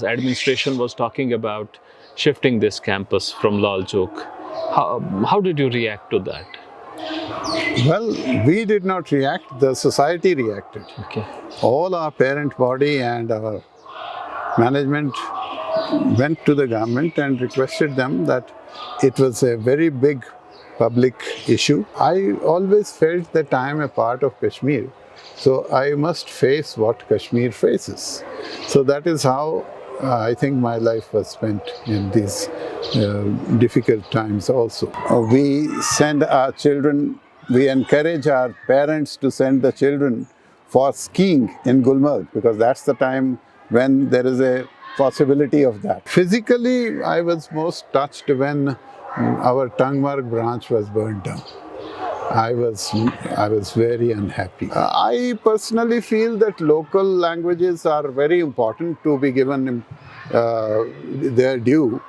Administration was talking about shifting this campus from Lal Chowk. How did you react to that? Well, we did not react, the society reacted. Okay. All our parent body and our management went to the government and requested them that it was a very big public issue. I always felt that I am a part of Kashmir, so I must face what Kashmir faces. So that is how I think my life was spent in these difficult times also. We send our children, we encourage our parents to send the children for skiing in Gulmarg, because that's the time when there is a possibility of that. Physically, I was most touched when our Tangmarg branch was burned down. I was very unhappy. I personally feel that local languages are very important to be given their due.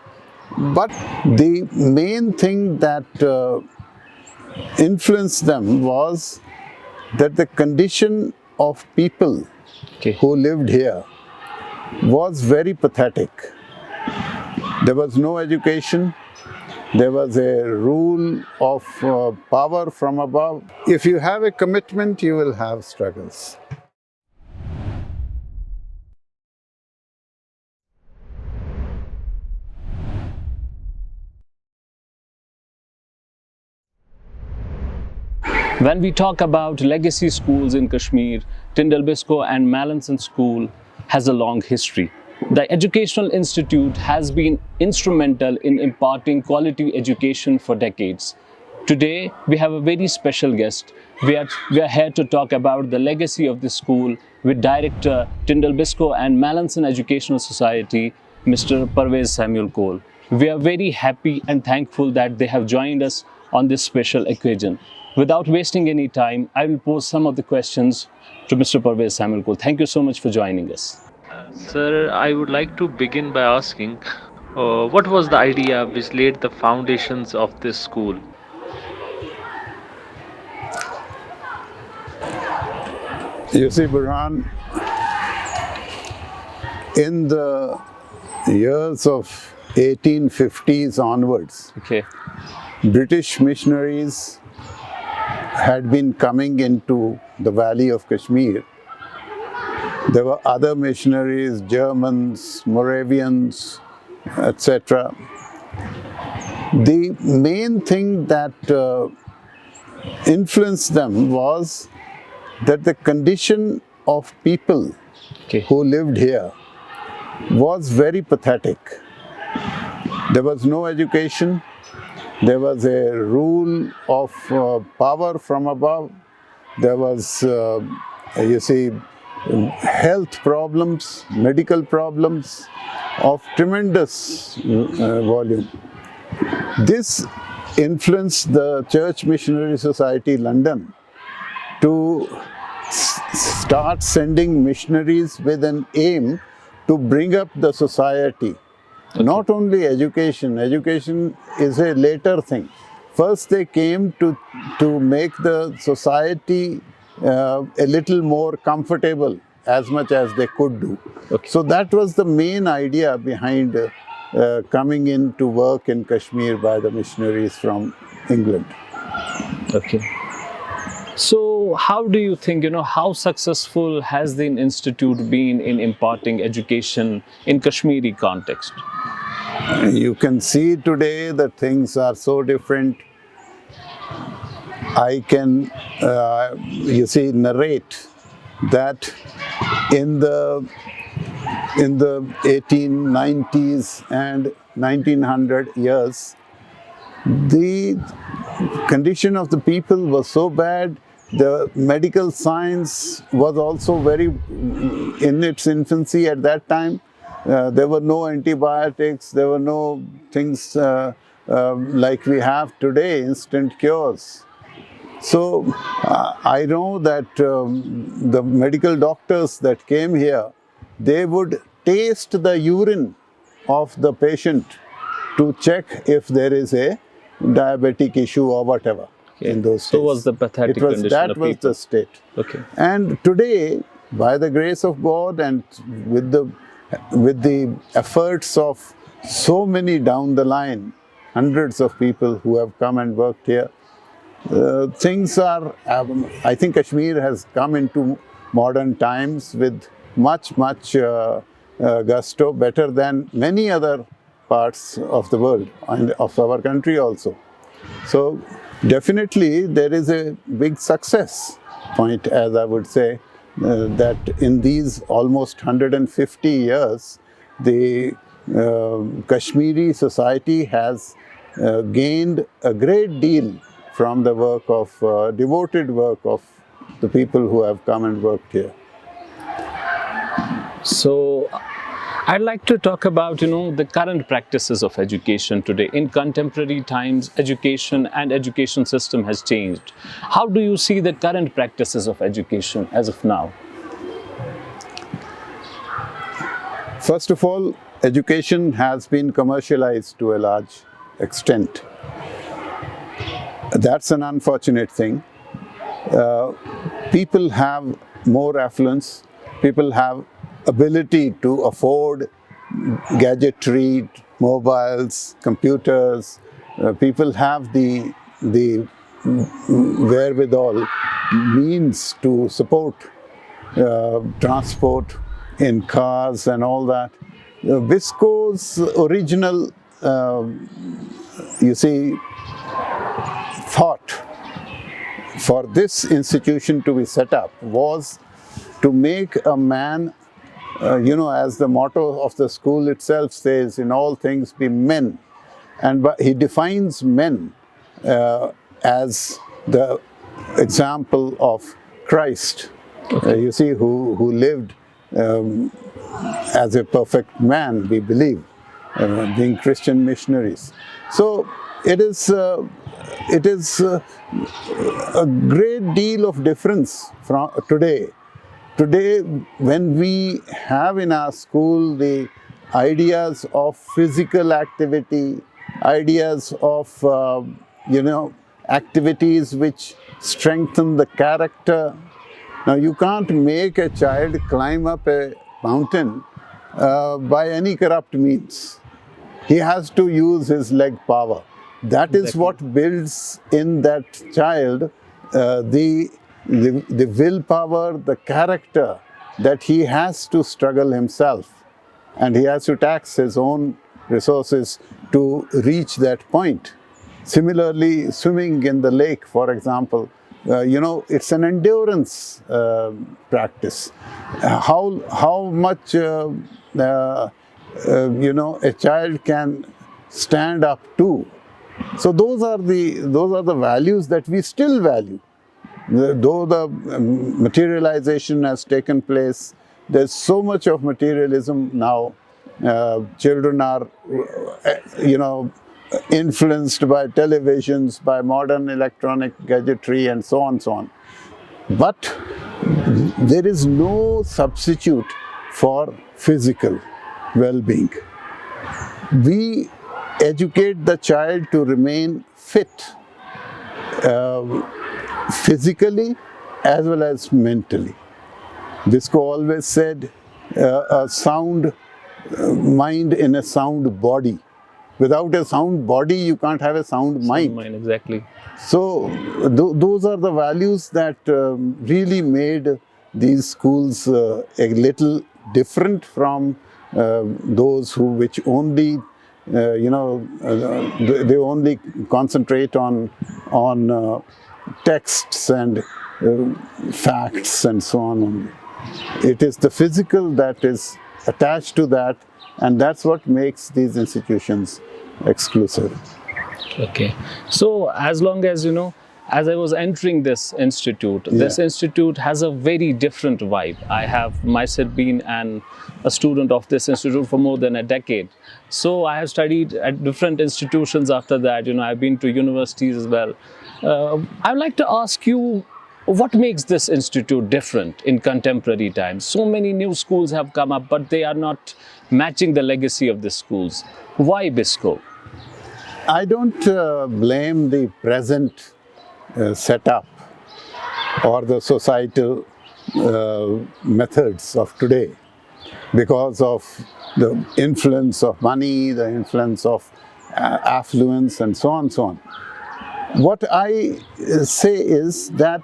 But the main thing that influenced them was that the condition of people who lived here was very pathetic. There was no education. There was a rule of power from above. If you have a commitment, you will have struggles. When we talk about legacy schools in Kashmir, Biscoe and Mallinson School has a long history. The Educational Institute has been instrumental in imparting quality education for decades. Today, we have a very special guest. We are here to talk about the legacy of this school with Director, Biscoe and Mallinson Educational Society, Mr. Parvez Samuel Cole. We are very happy and thankful that they have joined us on this special occasion. Without wasting any time, I will pose some of the questions to Mr. Parvez Samuel Cole. Thank you so much for joining us. Sir, I would like to begin by asking what was the idea which laid the foundations of this school? You see, Burhan, in the years of 1850s onwards, British missionaries had been coming into the valley of Kashmir. There were other missionaries, Germans, Moravians, etc. The main thing that influenced them was that the condition of people who lived here was very pathetic. There was no education. There was a rule of power from above. There was, health problems, medical problems of tremendous volume. This influenced the Church Missionary Society London to start sending missionaries with an aim to bring up the society. Not only education is a later thing. First they came to make the society a little more comfortable as much as they could do. So that was the main idea behind coming in to work in Kashmir by the missionaries from England. So how do you think, how successful has the institute been in imparting education in Kashmiri context? You can see today that things are so different. I can, narrate that in the 1890s and 1900 years, the condition of the people was so bad. The medical science was also very in its infancy at that time. There were no antibiotics, there were no things like we have today, instant cures. So I know that the medical doctors that came here, they would taste the urine of the patient to check if there is a diabetic issue or whatever. In those days. So was the pathetic condition that of was people. The state. Okay. And today, by the grace of God and with the with the efforts of so many down the line, hundreds of people who have come and worked here, things are, I think Kashmir has come into modern times with much gusto, better than many other parts of the world and of our country also. So definitely there is a big success point, as I would say, that in these almost 150 years, the Kashmiri society has gained a great deal from the work of, devoted work of the people who have come and worked here. So I'd like to talk about, the current practices of education today. In contemporary times, education and education system has changed. How do you see the current practices of education as of now? First of all, education has been commercialized to a large extent. That's an unfortunate thing. People have more affluence, people have ability to afford gadgetry, mobiles, computers. People have the wherewithal, means to support transport in cars and all that. Biscoe's original, thought for this institution to be set up was to make a man, as the motto of the school itself says, in all things be men. And he defines men as the example of Christ, who lived as a perfect man, we believe, being Christian missionaries. So it is a great deal of difference from today. Today, when we have in our school the ideas of physical activity, ideas of, activities which strengthen the character. Now, you can't make a child climb up a mountain by any corrupt means. He has to use his leg power. That is what builds in that child the willpower, the character that he has to struggle himself, and he has to tax his own resources to reach that point. Similarly, swimming in the lake, for example, it's an endurance practice. How much a child can stand up to. So those are the values that we still value. Though the materialization has taken place, there's so much of materialism now. Children are, influenced by televisions, by modern electronic gadgetry, and so on, so on. But there is no substitute for physical well-being. We educate the child to remain fit, physically as well as mentally. Biscoe always said, a sound mind in a sound body. Without a sound body, you can't have a sound mind. Sound mind, exactly. So those are the values that really made these schools a little different from those which only they only concentrate on texts and facts and so on only. It is the physical that is attached to that, and that's what makes these institutions exclusive. Okay. So as long as, as I was entering this institute, this institute has a very different vibe. I have myself been a student of this institute for more than a decade. So I have studied at different institutions after that. I've been to universities as well. I'd like to ask you, what makes this institute different in contemporary times? So many new schools have come up, but they are not matching the legacy of the schools. Why Biscoe? I don't blame the present setup or the societal methods of today. because of the influence of money, the influence of affluence, and so on, so on. What I say is that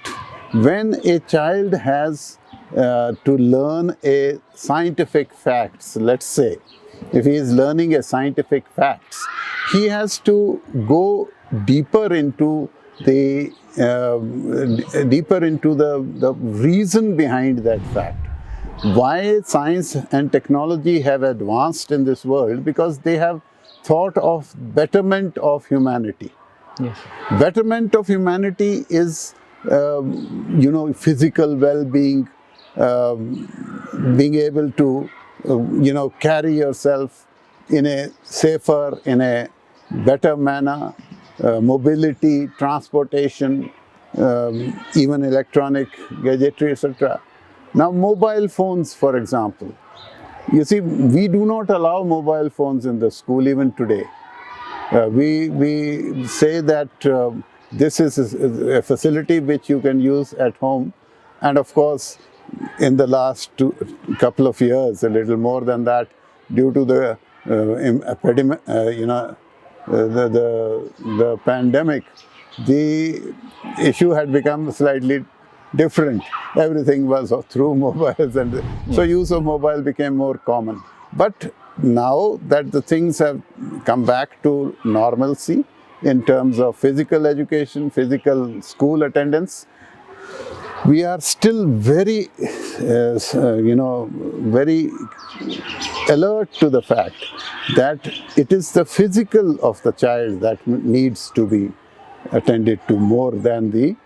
when a child has to learn a scientific facts, let's say, if he is learning a scientific facts, he has to go deeper into the the reason behind that fact. Why science and technology have advanced in this world? Because they have thought of betterment of humanity. Yes. Betterment of humanity is, physical well-being, being able to, carry yourself in a safer, in a better manner, mobility, transportation, even electronic gadgetry, etc. Now, mobile phones, for example. You see, we do not allow mobile phones in the school even today. We say that this is a facility which you can use at home, and of course, in the last couple of years, a little more than that, due to the epidemic, the pandemic, the issue had become slightly different. Everything was through mobiles, and so use of mobile became more common. But now that the things have come back to normalcy in terms of physical education, physical school attendance, we are still very, very alert to the fact that it is the physical of the child that needs to be attended to more than the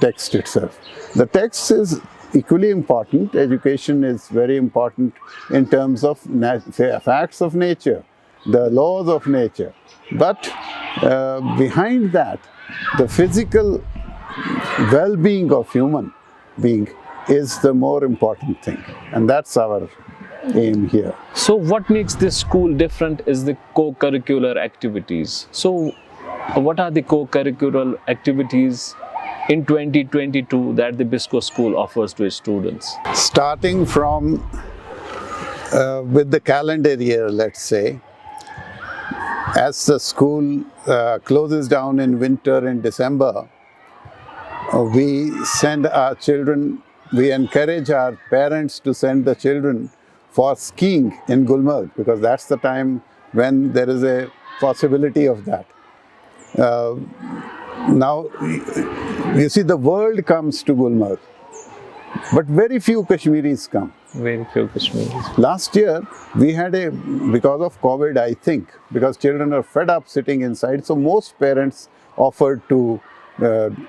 text itself. The text is equally important. Education is very important in terms of facts of nature, the laws of nature. But behind that, the physical well-being of human being is the more important thing, and that's our aim here. So what makes this school different is the co-curricular activities. So what are the co-curricular activities in 2022 that the Biscoe School offers to its students? Starting from with the calendar year, let's say, as the school closes down in winter in December, we send our children, we encourage our parents to send the children for skiing in Gulmarg, because that's the time when there is a possibility of that. Now, you see, the world comes to Gulmarg, but very few Kashmiris come. Very few Kashmiris. Last year, we had because of COVID, I think, because children are fed up sitting inside, so most parents offered to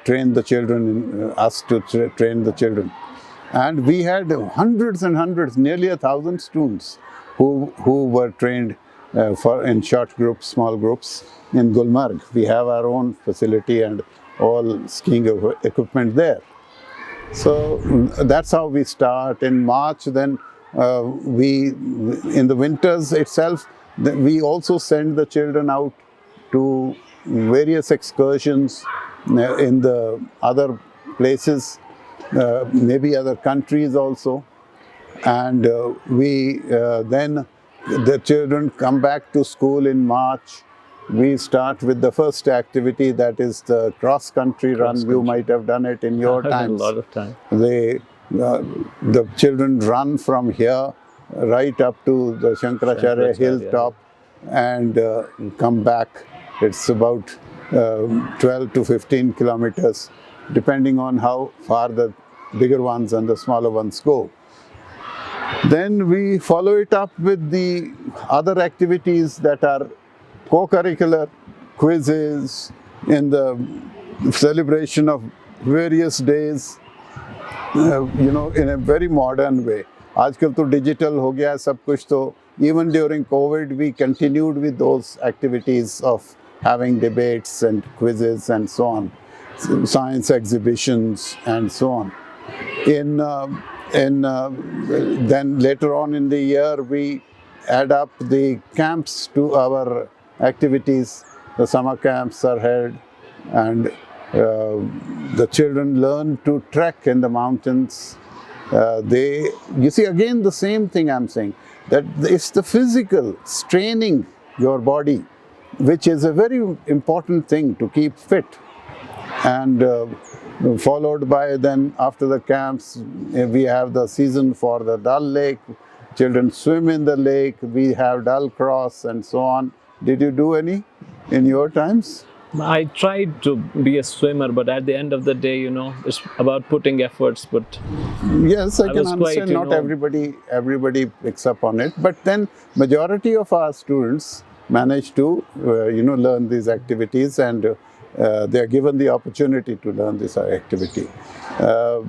train the children, us to train the children. And we had hundreds and hundreds, nearly 1,000 students who were trained in short groups, small groups in Gulmarg. We have our own facility and all skiing equipment there. So that's how we start. In March, then in the winters itself, we also send the children out to various excursions in the other places, maybe other countries also. And then the children come back to school in March. We start with the first activity, that is the cross-country run. You might have done it in your times. A lot of time. The children run from here right up to the Shankaracharya hilltop and come back. It's about 12 to 15 kilometers, depending on how far the bigger ones and the smaller ones go. Then we follow it up with the other activities that are co-curricular, quizzes, in the celebration of various days, in a very modern way. आजकल तो digital हो गया है सब कुछ, तो even during COVID we continued with those activities of having debates and quizzes and so on, science exhibitions and so on. Then later on in the year we add up the camps to our activities. The summer camps are held, and the children learn to trek in the mountains, You see, again, the same thing I'm saying, that it's the physical straining your body, which is a very important thing to keep fit. And followed by, then after the camps, we have the season for the Dal Lake. Children swim in the lake. We have Dal Cross and so on. Did you do any in your times? I tried to be a swimmer, but at the end of the day, it's about putting efforts. But Yes, I can was quite, understand not everybody picks up on it, but then majority of our students manage to learn these activities, and they are given the opportunity to learn this activity. Uh,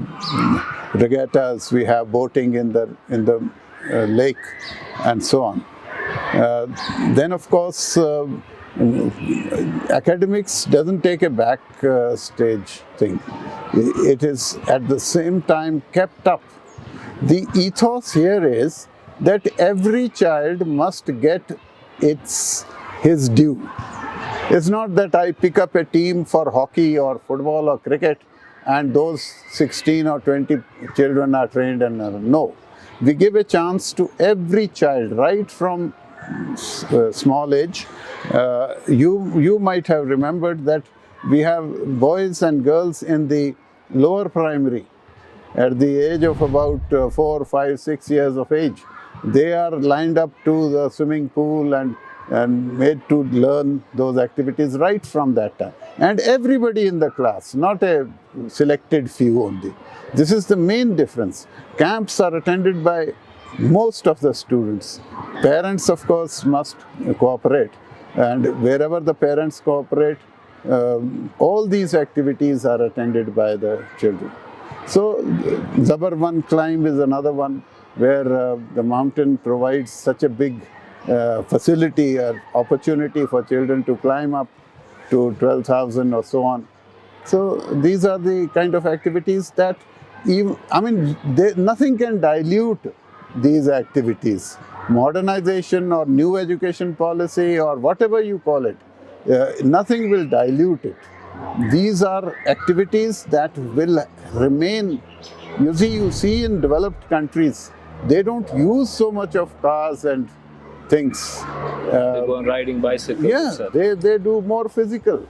Regattas, we have boating in the lake, and so on. Then, of course, academics doesn't take a back stage thing. It is at the same time kept up. The ethos here is that every child must get his due. It's not that I pick up a team for hockey or football or cricket and those 16 or 20 children are trained, and no. We give a chance to every child right from small age. You might have remembered that we have boys and girls in the lower primary at the age of about 4, 5, 6 years of age. They are lined up to the swimming pool and made to learn those activities right from that time. And everybody in the class, not a selected few only. This is the main difference. Camps are attended by most of the students. Parents, of course, must cooperate. And wherever the parents cooperate, all these activities are attended by the children. So, Zabarwan climb is another one where the mountain provides such a big facility or opportunity for children to climb up to 12,000 or so on. So, these are the kind of activities that nothing can dilute these activities. Modernization or new education policy or whatever you call it, nothing will dilute it. These are activities that will remain. You see in developed countries, they don't use so much of cars and things. they go on riding bicycles. Yeah, they do more physical.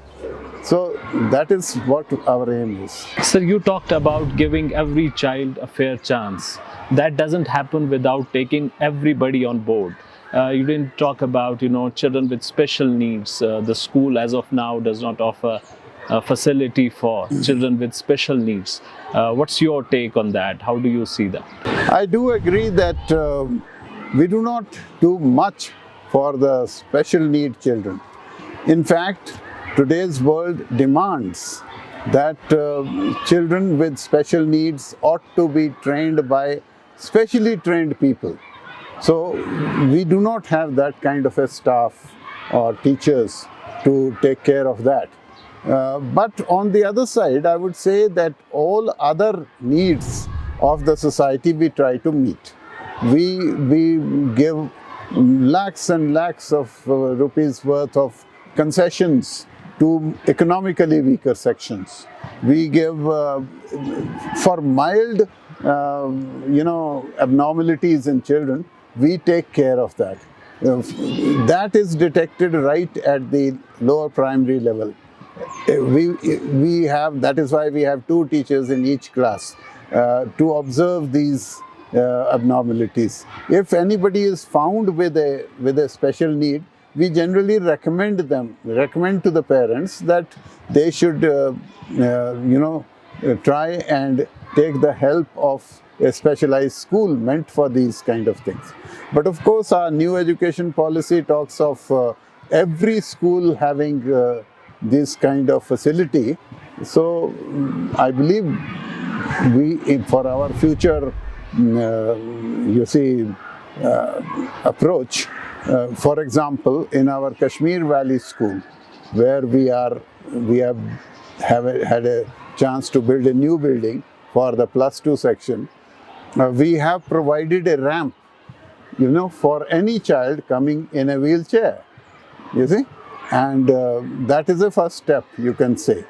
So that is what our aim is. Sir, you talked about giving every child a fair chance. That doesn't happen without taking everybody on board. You didn't talk about, children with special needs. The school, as of now, does not offer a facility for children with special needs. What's your take on that? How do you see that? I do agree that we do not do much for the special need children. In fact, today's world demands that children with special needs ought to be trained by specially trained people. So we do not have that kind of a staff or teachers to take care of that. But on the other side, I would say that all other needs of the society we try to meet. We give lakhs and lakhs of rupees worth of concessions to economically weaker sections. We give for mild abnormalities in children, we take care of that. That is detected right at the lower primary level. We have, that is why we have 2 teachers in each class to observe these abnormalities. If anybody is found with a special need, we generally recommend to the parents that they should try and take the help of a specialized school meant for these kind of things. But of course, our new education policy talks of every school having this kind of facility. So I believe for our future, approach, for example, in our Kashmir Valley School, where we have had a chance to build a new building for the +2 section, we have provided a ramp, for any child coming in a wheelchair, you see, and that is a first step, you can say.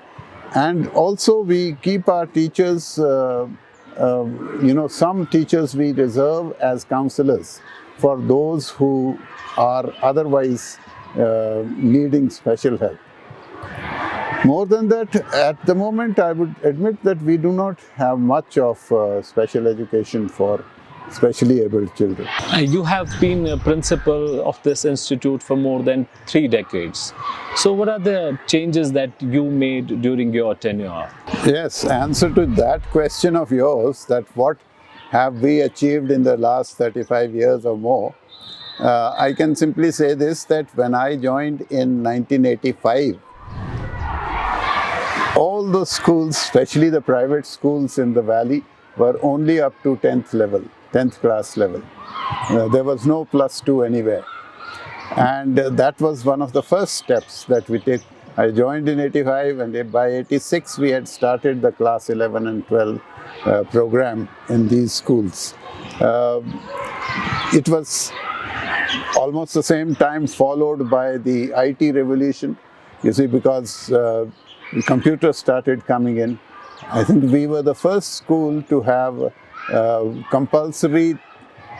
And also we keep our teachers some teachers we reserve as counselors for those who are otherwise needing special help. More than that, at the moment, I would admit that we do not have much of special education for specially abled children. You have been a principal of this institute for more than 3 decades. So, what are the changes that you made during your tenure? Yes, answer to that question of yours, that what have we achieved in the last 35 years or more, I can simply say this, that when I joined in 1985, all the schools, especially the private schools in the valley, were only up to 10th class level. There was no +2 anywhere. And that was one of the first steps that we took. I joined in 85, and by 86 we had started the class 11 and 12 program in these schools. It was almost the same time followed by the IT revolution, you see, because computers started coming in. I think we were the first school to have compulsory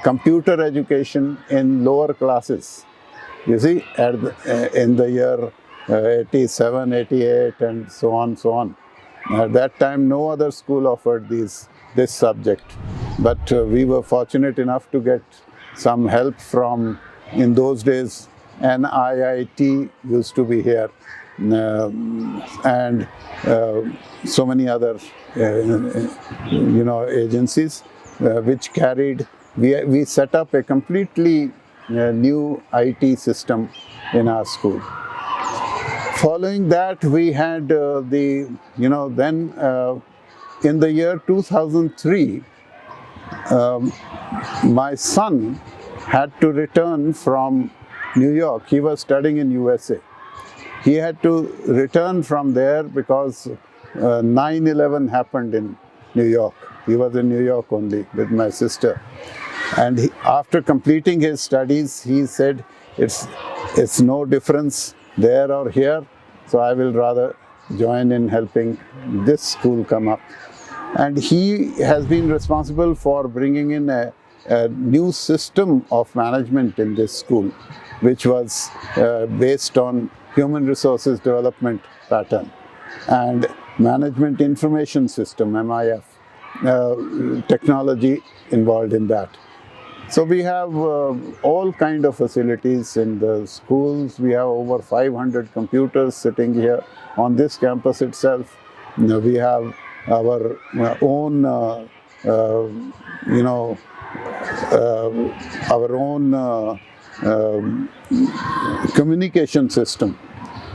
computer education in lower classes. You see, in the year 87, 88 and so on. At that time, no other school offered this subject. But we were fortunate enough to get some help from, in those days, an IIT used to be here. And so many other agencies which carried, we set up a completely new IT system in our school. Following that, we had then in the year 2003, my son had to return from New York. He was studying in USA. He had to return from there because 9/11 happened in New York. He was in New York only with my sister. And after completing his studies, he said, it's no difference there or here, so I will rather join in helping this school come up. And he has been responsible for bringing in a new system of management in this school, which was based on human resources development pattern and management information system, MIF, technology involved in that. So we have all kind of facilities in the schools. We have over 500 computers sitting here on this campus itself. We have our own, communication system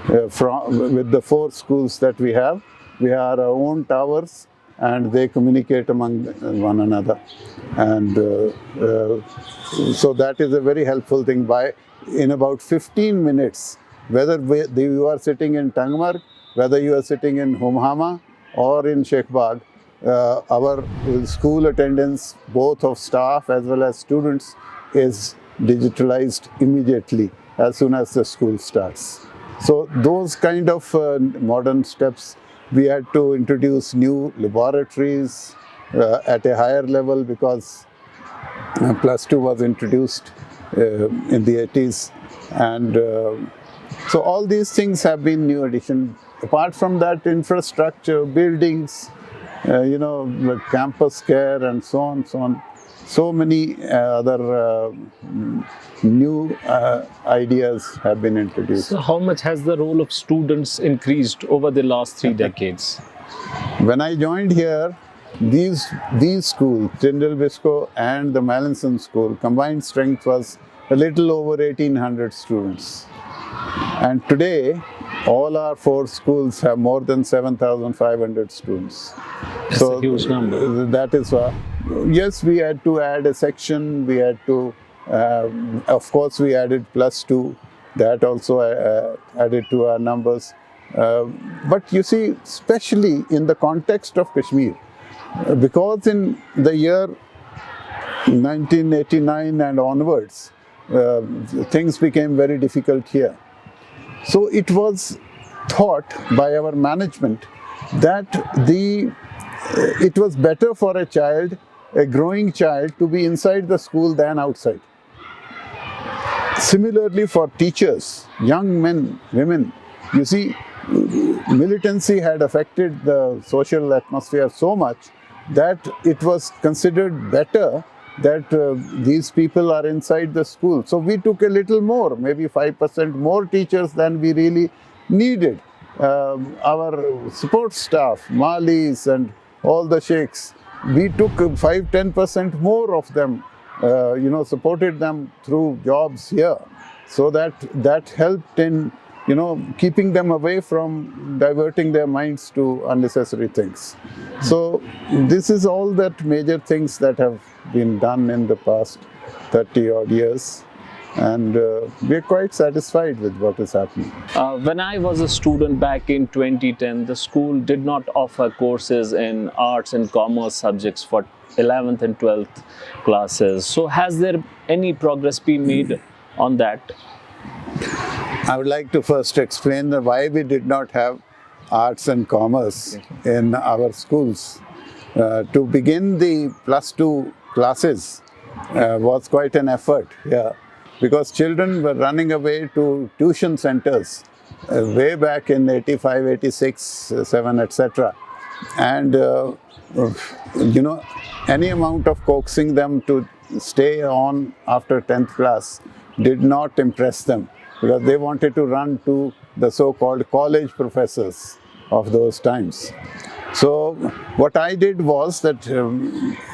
with the 4 schools that we have. We have our own towers, and they communicate among one another. And so that is a very helpful thing. In about 15 minutes, whether you are sitting in Tangmar, whether you are sitting in Humhama or in Shekhbag, our school attendance, both of staff as well as students, is digitalized immediately as soon as the school starts. So those kind of modern steps. We had to introduce new laboratories at a higher level because +2 was introduced in the 80s. And so all these things have been new addition. Apart from that, infrastructure, buildings, like campus care and so on. So many other new ideas have been introduced. So how much has the role of students increased over the last 3 decades? When I joined here, these schools, Tyndall Biscoe and the Mallinson School, combined strength was a little over 1,800 students. And today, all our 4 schools have more than 7,500 students. That's a huge number. That is why. Yes, we had to add a section. We had to, of course, we added +2. That also added to our numbers. But you see, especially in the context of Kashmir, because in the year 1989 and onwards, things became very difficult here. So it was thought by our management that the it was better for a child, a growing child, to be inside the school than outside. Similarly for teachers, young men, women, you see, militancy had affected the social atmosphere so much that it was considered better that these people are inside the school. So we took a little more, maybe 5% more teachers than we really needed. Our support staff, Malis and all the sheikhs, we took 5-10% more of them, supported them through jobs here. So that helped in, keeping them away from diverting their minds to unnecessary things. So this is all that major things that have been done in the past 30 odd years. And we're quite satisfied with what is happening. When I was a student back in 2010, the school did not offer courses in arts and commerce subjects for 11th and 12th classes. So has there any progress been made on that? I would like to first explain why we did not have arts and commerce in our schools. To begin the +2 classes was quite an effort, because children were running away to tuition centers way back in 85, 86, 7, etc. And any amount of coaxing them to stay on after 10th class did not impress them, because they wanted to run to the so-called college professors of those times. So what I did was that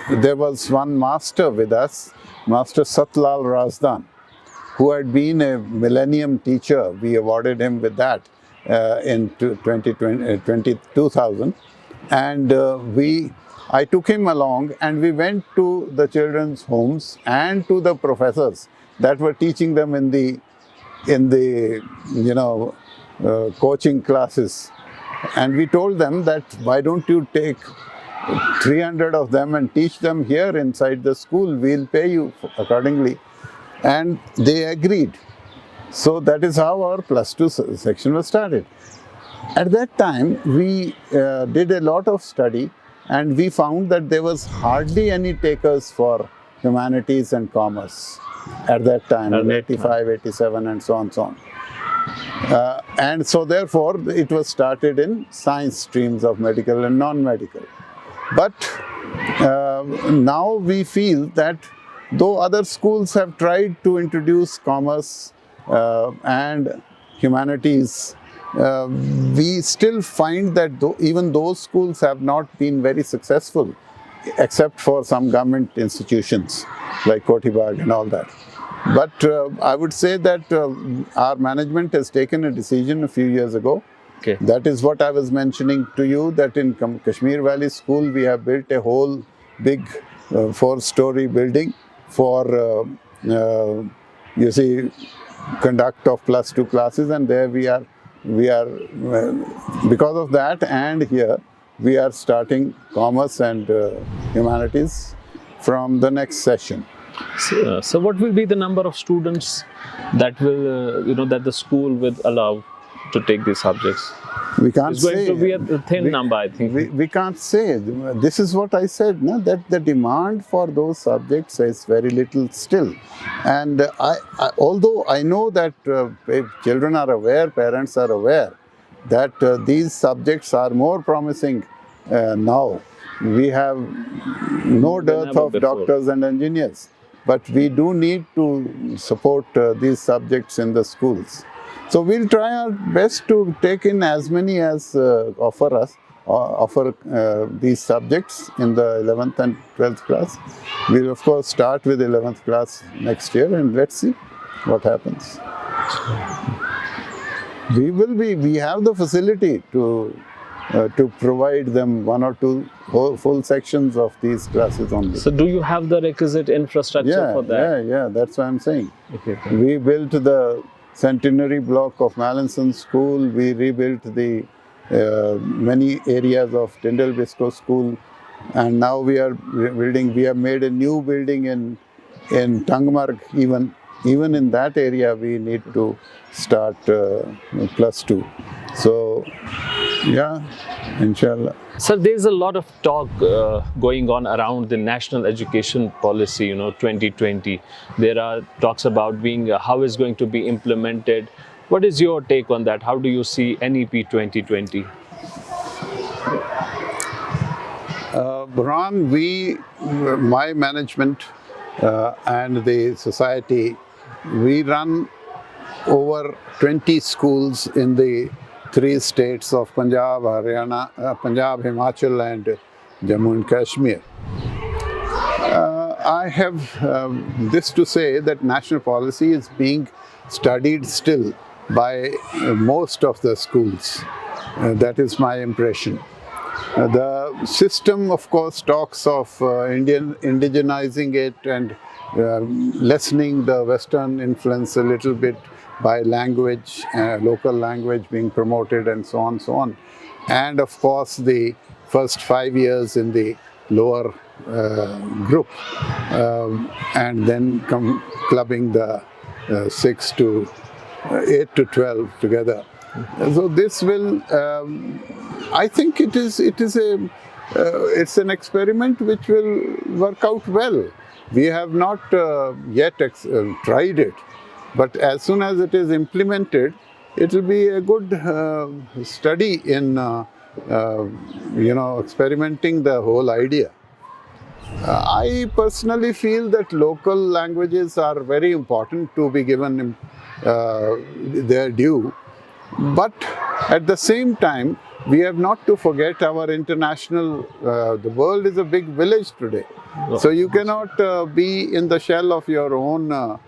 there was one master with us, Master Satlal Razdan, who had been a millennium teacher. We awarded him with that in 2000. And I took him along, and we went to the children's homes and to the professors that were teaching them in the coaching classes. And we told them that, why don't you take 300 of them and teach them here inside the school, we'll pay you accordingly. And they agreed. So that is how our +2 section was started. At that time, we did a lot of study, and we found that there was hardly any takers for humanities and commerce at that time, in 85, 87, and so on, so on. And so therefore, it was started in science streams of medical and non-medical. But now we feel that though other schools have tried to introduce commerce and humanities, we still find that even those schools have not been very successful, except for some government institutions like Kotibag and all that. But I would say that our management has taken a decision a few years ago. Okay. That is what I was mentioning to you, that in Kashmir Valley School we have built a whole big 4-story building for, conduct of +2 classes, and there we are because of that, and here we are starting commerce and humanities from the next session. So what will be the number of students that will, that the school will allow to take these subjects? We can't It's going say. to be a thin number, I think. We can't say. This is what I said, no? That the demand for those subjects is very little still. And although I know that children are aware, parents are aware, that these subjects are more promising now. We have no dearth of doctors and engineers, but we do need to support these subjects in the schools. So we'll try our best to take in as many as offer these subjects in the 11th and 12th class. We'll of course start with 11th class next year, and let's see what happens. We have the facility to provide them 1 or 2 full sections of these classes only. So do you have the requisite infrastructure for that? Yeah, that's what I'm saying. Okay. We built the centenary block of Mallinson School. We rebuilt the many areas of Biscoe School, and now we are building. We have made a new building in Tangmarg. Even in that area, we need to start +2. So Yeah, inshallah. Sir, there's a lot of talk going on around the national education policy, 2020. There are talks about being how it's going to be implemented. What is your take on that? How do you see NEP 2020? Burhan, my management and the society, we run over 20 schools in the three states of Punjab, Haryana, Punjab, Himachal and Jammu and Kashmir. I have this to say that national policy is being studied still by most of the schools. That is my impression. The system, of course, talks of indigenizing it and lessening the Western influence a little bit by language, local language being promoted and so on, so on. And of course, the first 5 years in the lower group and then clubbing the 6 to 8 to 12 together. So this will, I think it's an experiment which will work out well. We have not yet tried it, but as soon as it is implemented, it will be a good study in experimenting the whole idea. I personally feel that local languages are very important to be given their due. But at the same time, we have not to forget our international, the world is a big village today. So you cannot be in the shell of your own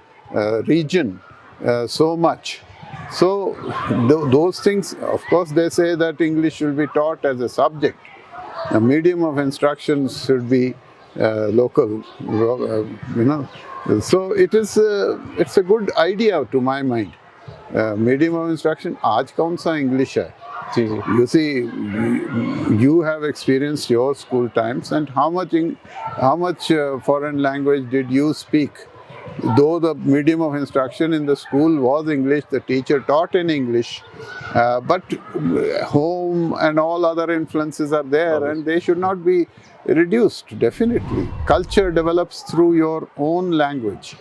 region so much. So those things, of course, they say that English should be taught as a subject. A medium of instruction should be local, So it's a good idea to my mind. Medium of instruction, आज कौन सा English है? You see, you have experienced your school times, and how much foreign language did you speak? Though the medium of instruction in the school was English, the teacher taught in English, but home and all other influences are there, and they should not be reduced, definitely. Culture develops through your own language.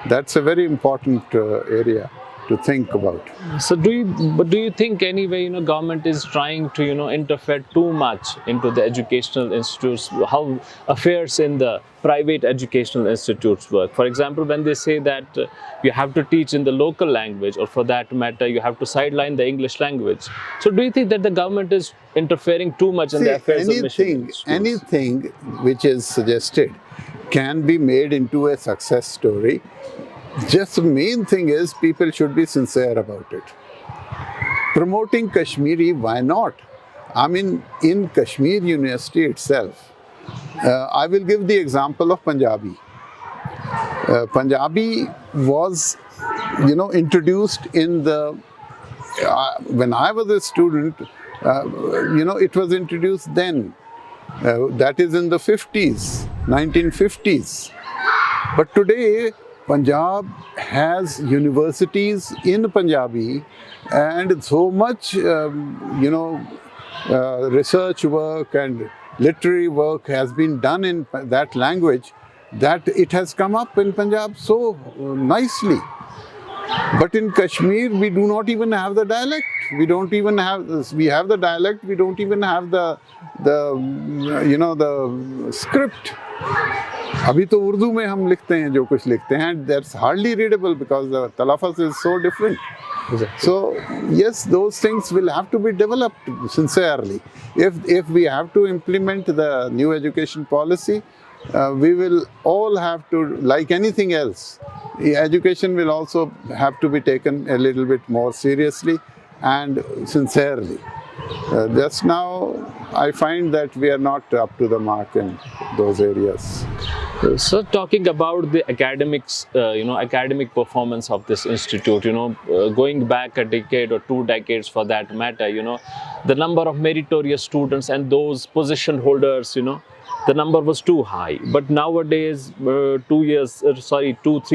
That's a very important area to think about. So do you think anyway, government is trying to, interfere too much into the educational institutes, how affairs in the private educational institutes work? For example, when they say that you have to teach in the local language, or for that matter, you have to sideline the English language. So do you think that the government is interfering too much in the affairs of mission schools? Anything which is suggested can be made into a success story. Just the main thing is people should be sincere about it. Promoting Kashmiri, why not? I mean, in Kashmir University itself, I will give the example of Punjabi. Punjabi was, introduced in the, when I was a student, it was introduced then. That is in the 50s, 1950s. But today, Punjab has universities in Punjabi, and so much, research work and literary work has been done in that language that it has come up in Punjab so nicely. But in Kashmir, we do not even have the dialect. We don't even have this. We have the dialect. We don't even have the script. अभी तो उर्दू में हम लिखते हैं जो कुछ लिखते हैं. That's hardly readable because the talaffuz is so different. Exactly. So yes, those things will have to be developed sincerely. If we have to implement the new education policy, we will all have to, like anything else, education will also have to be taken a little bit more seriously and sincerely. Just now, I find that we are not up to the mark in those areas. So talking about the academics, academic performance of this institute, going back a decade or 2 decades for that matter, the number of meritorious students and those position holders, the number was too high. But nowadays, 3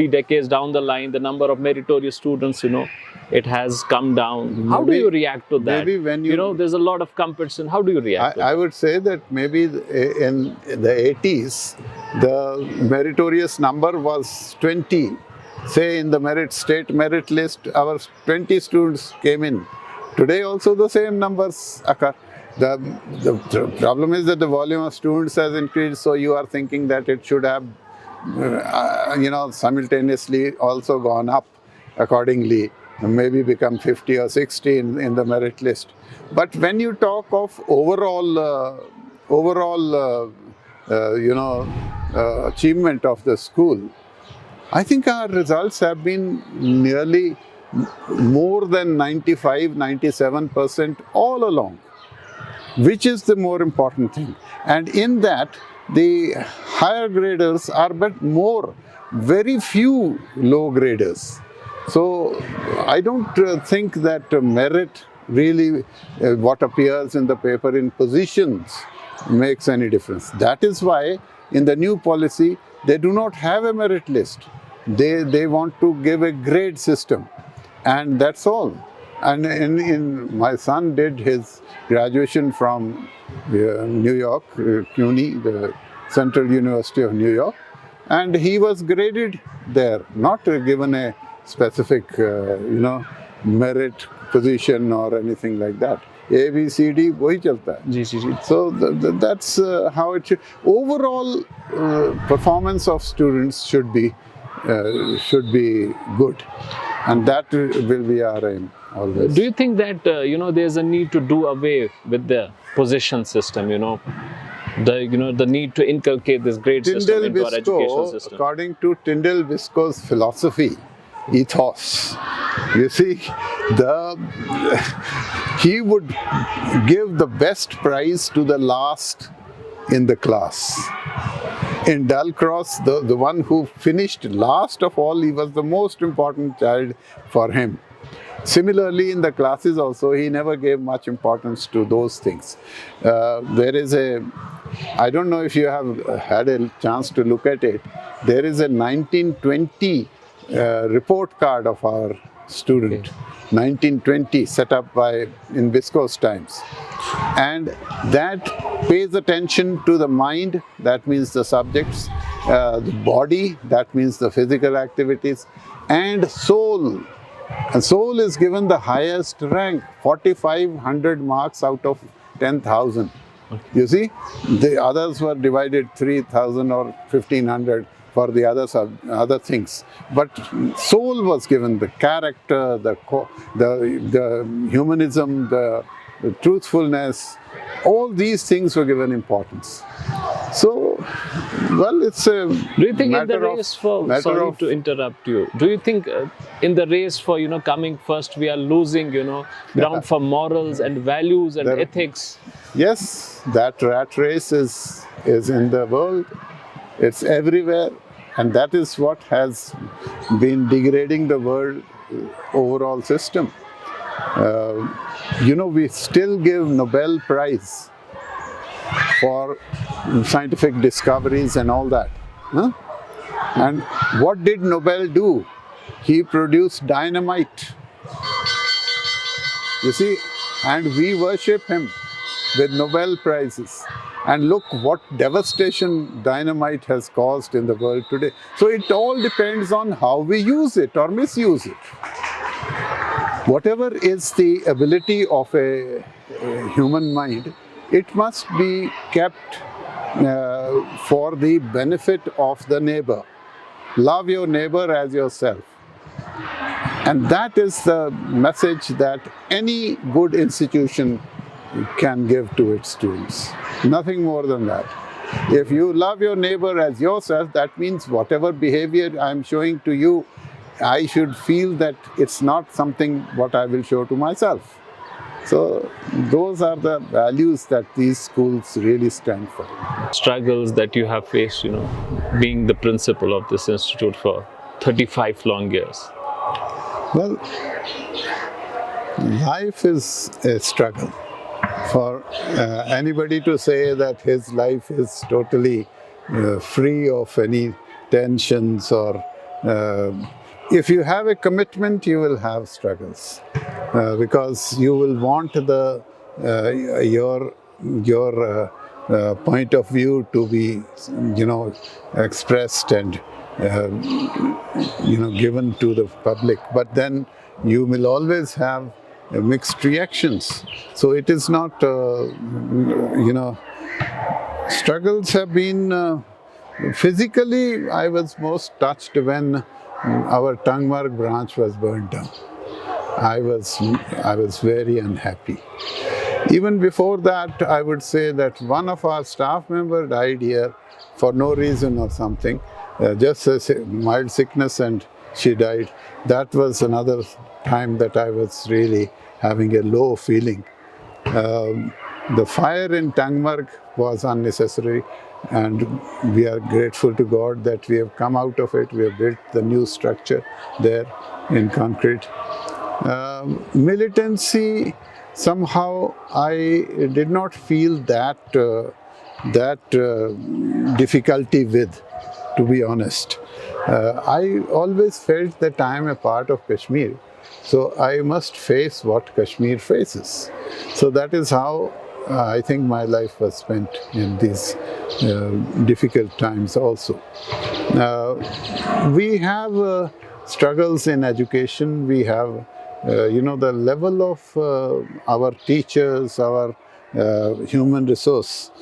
decades down the line, the number of meritorious students, it has come down. How do you react to that? Maybe when you there's a lot of competition. How do you react to I that? would say that maybe in the 80s, the meritorious number was 20. Say in the state merit list, our 20 students came in. Today also the same numbers occur. The problem is that the volume of students has increased, so you are thinking that it should have, simultaneously also gone up accordingly, maybe become 50 or 60 in the merit list. But when you talk of overall achievement of the school, I think our results have been nearly more than 95-97% all along, which is the more important thing. And in that, the higher graders are but very few low graders. So I don't think that merit really, what appears in the paper in positions, makes any difference. That is why in the new policy, they do not have a merit list. They want to give a grade system, and that's all. And my son did his graduation from New York, CUNY, the Central University of New York, and he was graded there, not given a specific, merit position or anything like that. A, B, C, D, वही चलता है. So that's how it should. Overall performance of students should be good, and that will be our aim always. Do you think that there's a need to do away with the position system? The need to inculcate this grade system into our education system. According to Tyndall Biscoe's philosophy, ethos, you see, he would give the best prize to the last in the class. In Dull Cross, the one who finished last of all, he was the most important child for him. Similarly, in the classes also, he never gave much importance to those things. There is I don't know if you have had a chance to look at it, there is a 1920 report card of our student, 1920, set up in Biscoe's times. And that pays attention to the mind, that means the subjects, the body, that means the physical activities, and soul. And soul is given the highest rank, 4,500 marks out of 10,000. You see, the others were divided 3,000 or 1,500 for the other things. But soul was given, the character, the humanism, the truthfulness, all these things were given importance. So, well, it's a Do you think in the race sorry to interrupt you, do you think in the race for, coming first, we are losing, ground for morals and values and ethics? Yes, that rat race is in the world. It's everywhere. And that is what has been degrading the world overall system. We still give Nobel Prize for scientific discoveries and all that. Huh? And what did Nobel do? He produced dynamite. You see, and we worship him with Nobel Prizes. And look what devastation dynamite has caused in the world today. So it all depends on how we use it or misuse it. Whatever is the ability of a human mind, it must be kept for the benefit of the neighbor. Love your neighbor as yourself. And that is the message that any good institution can give to its students. Nothing more than that. If you love your neighbor as yourself, that means whatever behavior I am showing to you, I should feel that it's not something what I will show to myself. So those are the values that these schools really stand for. Struggles that you have faced, being the principal of this institute for 35 long years. Well, life is a struggle. For anybody to say that his life is totally free of any tensions or if you have a commitment, you will have struggles because you will want the your point of view to be, expressed and given to the public. But then you will always have mixed reactions. So it is not, struggles have been. Physically, I was most touched when our Tangmarg branch was burned down. I was very unhappy. Even before that, I would say that one of our staff members died here for no reason or something, just a mild sickness, and she died. That was another time that I was really having a low feeling. The fire in Tangmarg was unnecessary, and we are grateful to God that we have come out of it. We have built the new structure there in concrete. Militancy, somehow I did not feel that difficulty with, to be honest. I always felt that I am a part of Kashmir, so I must face what Kashmir faces. So that is how I think my life was spent in these difficult times also. We have struggles in education. We have, the level of our teachers, our human resource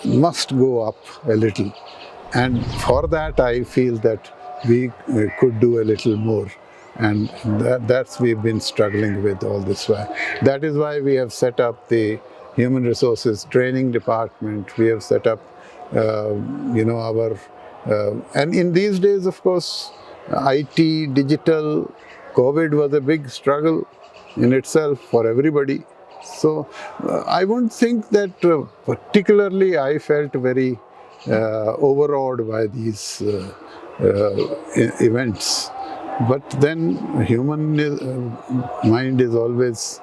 must go up a little. And for that, I feel that we could do a little more. And that's we've been struggling with all this while. That is why we have set up the Human Resources Training Department. We have set up, our... and in these days, of course, IT, digital, COVID was a big struggle in itself for everybody. So I won't think that particularly I felt very overawed by these events. But then human mind is always,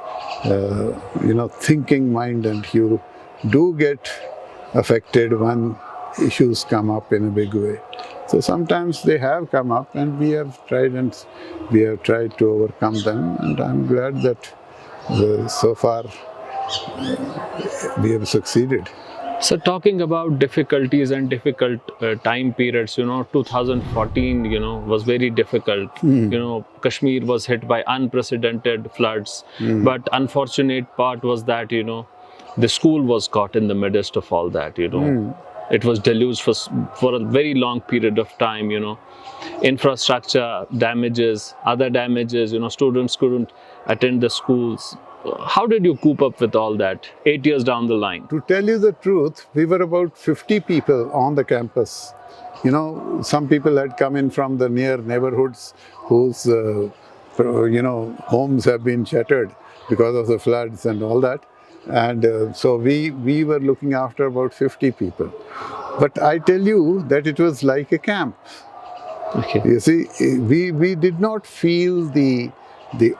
thinking mind, and you do get affected when issues come up in a big way. So sometimes they have come up, and we have tried to overcome them, and I'm glad that so far we have succeeded. So talking about difficulties and difficult time periods, 2014, was very difficult. Kashmir was hit by unprecedented floods. But unfortunate part was that, the school was caught in the midst of all that, It was deluged for a very long period of time, Infrastructure damages, other damages, students couldn't attend the schools. How did you cope up with all that 8 years down the line? To tell you the truth, we were about 50 people on the campus. Some people had come in from the near neighborhoods whose, homes have been shattered because of the floods and all that. And so we were looking after about 50 people. But I tell you that it was like a camp. Okay. You see, we did not feel the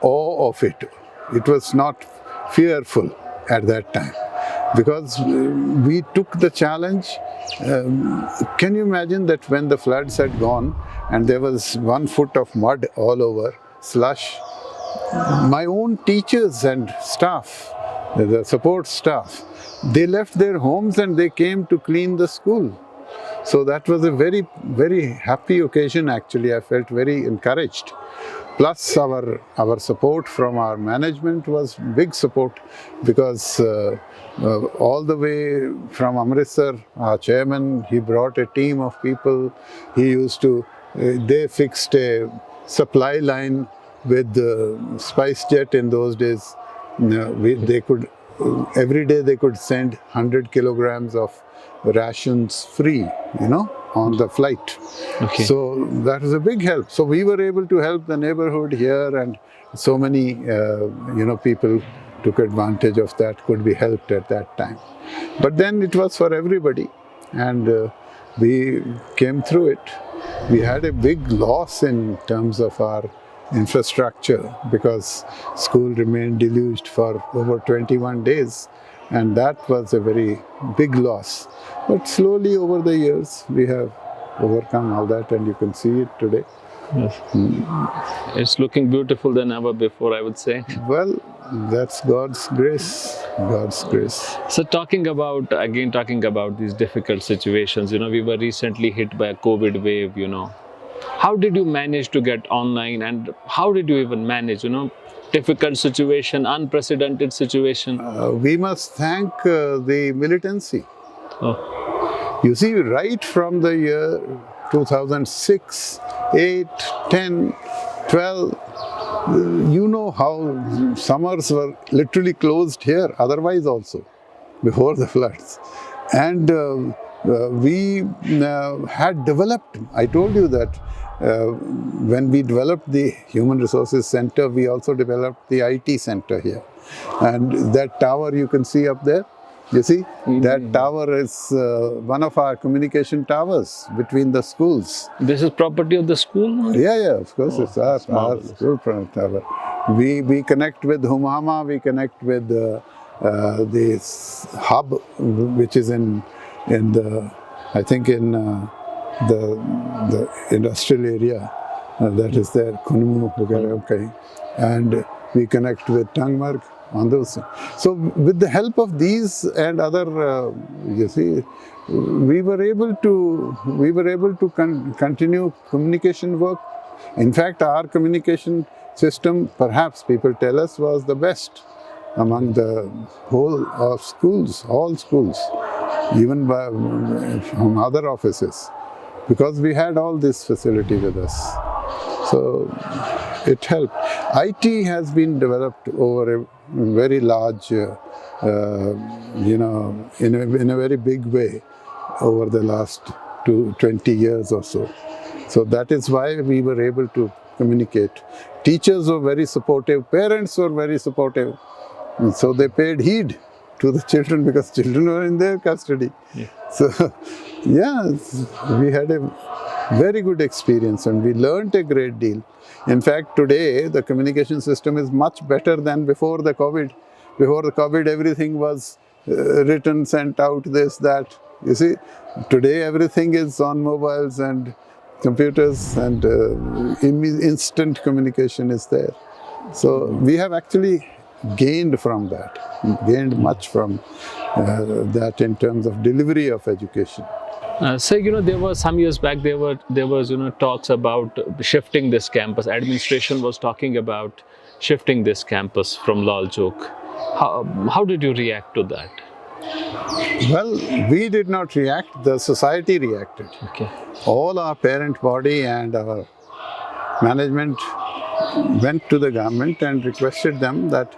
awe of it. It was not fearful at that time because we took the challenge. Can you imagine that when the floods had gone and there was 1 foot of mud all over, slush, my own teachers and staff, the support staff, they left their homes and they came to clean the school. So that was a very, very happy occasion actually. I felt very encouraged. Plus our support from our management was big support because all the way from Amritsar, our chairman, he brought a team of people. He used to, they fixed a supply line with the Spice Jet in those days. They could, every day they could send 100 kilograms of rations free, on the flight. Okay. So that was a big help. So we were able to help the neighborhood here, and so many, people took advantage of that, could be helped at that time. But then it was for everybody, and we came through it. We had a big loss in terms of our infrastructure because school remained deluged for over 21 days. and that was a very big loss. But slowly over the years, we have overcome all that, and you can see it today. Yes. It's looking beautiful than ever before, I would say. Well, that's God's grace. God's grace. So talking about these difficult situations, we were recently hit by a COVID wave. How did you manage to get online, and how did you even manage, difficult situation, unprecedented situation? We must thank the militancy. Oh, You see, right from the year 2006, 8, 10, 12, you know how summers were literally closed here, otherwise also, before the floods. And we had developed, I told you that when we developed the Human Resources Center, we also developed the IT center here. And that tower you can see up there, you see, that tower is one of our communication towers between the schools. this is property of the school? Yeah, of course, it's our marvelous. school tower. We connect with Humama, we connect with this hub, which is in the, I think in the industrial area that is there, Kunumu, okay, and we connect with Tangmarg on those. So with the help of these and other, you see, we were able to continue communication work. In fact, our communication system, perhaps people tell us, was the best among the whole of schools, all schools, even from other offices, because we had all this facility with us. So it helped. IT has been developed over a very large, in a very big way over the last 20 years or so. So that is why we were able to communicate. Teachers were very supportive, parents were very supportive, and so they paid heed to the children because children were in their custody. Yeah. So, yeah, we had a very good experience and we learned a great deal. In fact, today the communication system is much better than before the COVID. Before the COVID, everything was written, sent out, this, that. You see, today everything is on mobiles and computers, and instant communication is there. So we have actually gained from that, gained much from that in terms of delivery of education. There was some years back, there was talks about shifting this campus. Administration was talking about shifting this campus from Lal Chowk. How did you react to that? Well, we did not react, the society reacted. Okay. All our parent body and our management went to the government and requested them that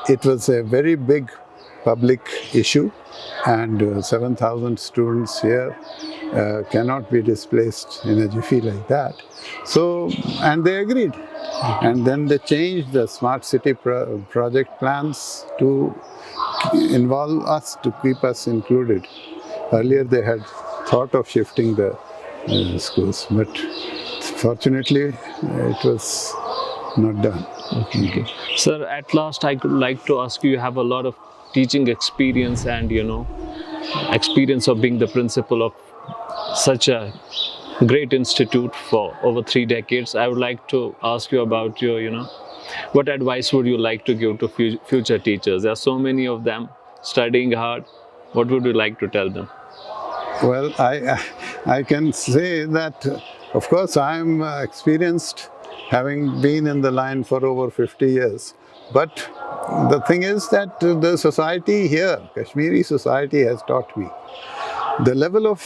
it was a very big public issue and 7,000 students here cannot be displaced in a jiffy like that. So, and they agreed. And then they changed the smart city project plans to involve us, to keep us included. Earlier they had thought of shifting the schools, but fortunately it was not done. Okay. Sir, at last I could like to ask you have a lot of teaching experience and experience of being the principal of such a great institute for over 3 decades. I would like to ask you about your, what advice would you like to give to future teachers? There are so many of them studying hard. What would you like to tell them? Well, I can say that, of course, I'm experienced, having been in the line for over 50 years. But the thing is that the society here, Kashmiri society, has taught me. The level of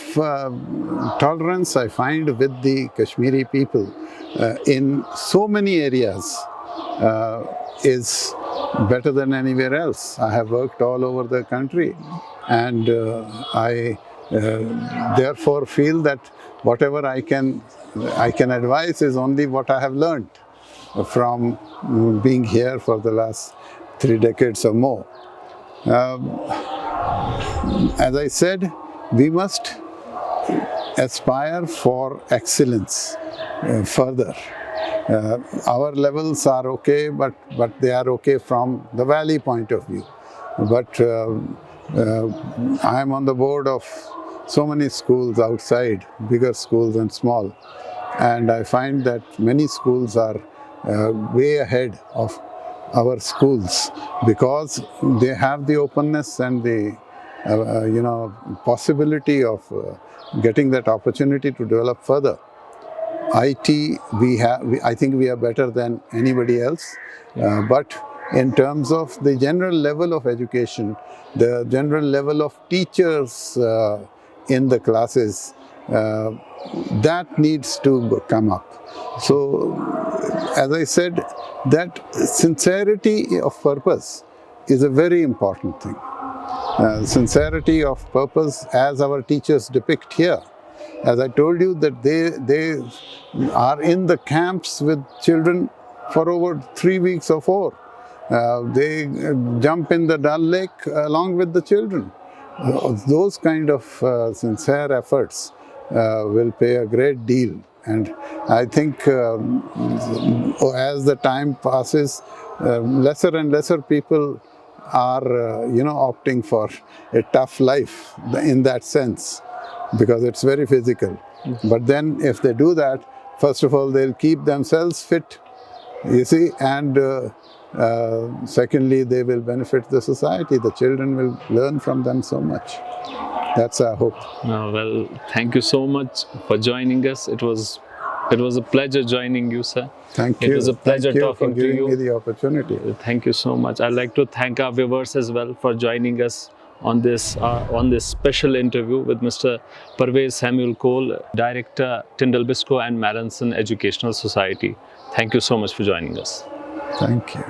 tolerance I find with the Kashmiri people in so many areas is better than anywhere else. I have worked all over the country, and I therefore feel that whatever I can advise is only what I have learned from being here for the last 3 decades or more. As I said, we must aspire for excellence further. Our levels are okay, but they are okay from the valley point of view. But I am on the board of so many schools outside, bigger schools and small, and I find that many schools are way ahead of our schools because they have the openness and the possibility of getting that opportunity to develop further. IT, I think we are better than anybody else, but in terms of the general level of education, the general level of teachers in the classes, that needs to come up. So, as I said, that sincerity of purpose is a very important thing. Sincerity of purpose, as our teachers depict here. As I told you, that they are in the camps with children for over 3 weeks or 4. They jump in the Dal Lake along with the children. Those kind of sincere efforts will pay a great deal. And I think as the time passes, lesser and lesser people are opting for a tough life in that sense, because it's very physical. But then if they do that, first of all, they'll keep themselves fit, you see, and secondly, they will benefit the society. The children will learn from them so much. That's our hope. Well, thank you so much for joining us. It was a pleasure joining you, sir. Thank you. It was a pleasure talking to you. Thank you for giving me the opportunity. Thank you so much. I'd like to thank our viewers as well for joining us on this special interview with Mr. Parvez Samuel Cole, Director, Tyndall Biscoe and Mallinson Educational Society. Thank you so much for joining us. Thank you.